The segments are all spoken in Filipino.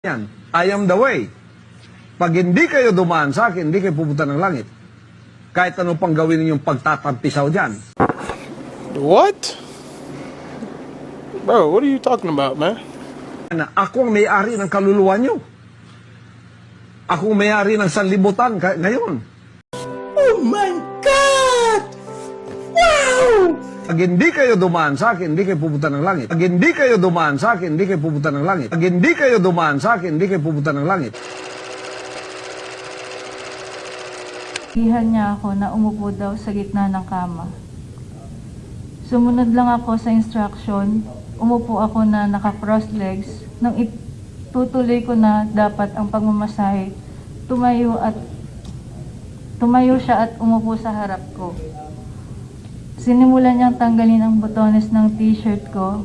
Yan, I am the way. Pag hindi kayo dumaan sa akin, hindi kayo pupunta ng langit. Kahit ano pang gawin ninyong pagtatampisaw dyan. What? Bro, what are you talking about, man? Na ako ang may-ari ng kaluluwa nyo. Ako ang may-ari ng sanlibutan ngayon. Oh my God! Wow! Pag hindi kayo dumaan sa akin, hindi kayo pupunta ng langit. Pag hindi kayo dumaan sa akin, hindi kayo pupunta ng langit. Pag hindi kayo dumaan sa akin, hindi kayo pupunta ng langit. Ihan niya ako na umupo daw sa gitna ng kama. Sumunod lang ako sa instruction. Umupo ako na naka-cross legs. Nang itutuloy ko na dapat ang pagmamasahe, tumayo siya at umupo sa harap ko. Sinimulan niyang tanggalin ang botones ng t-shirt ko.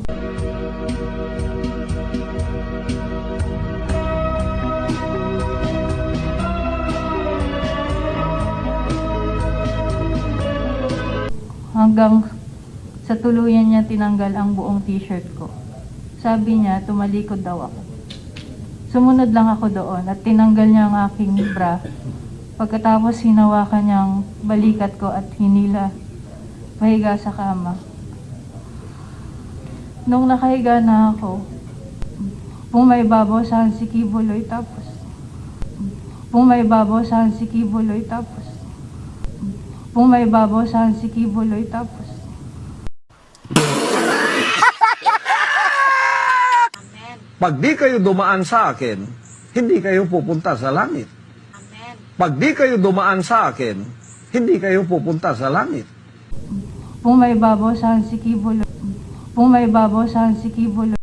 Hanggang sa tuluyan niya tinanggal ang buong t-shirt ko. Sabi niya, tumalikod daw ako. Sumunod lang ako doon at tinanggal niya ang aking bra. Pagkatapos hinawakan niyang balikat ko at hinila pahiga sa kama. Nung nakahiga na ako, pumaibabaw sa si Kibuloy tapos pumaibabaw sa si Kibuloy tapos pumaibabaw sa si Kibuloy tapos Pag di kayo dumaan sa akin, hindi kayo pupunta sa langit. Pag di kayo dumaan sa akin, hindi kayo pupunta sa langit. pumaibabaw sa si Kibuloy pumaibabaw sa si Kibuloy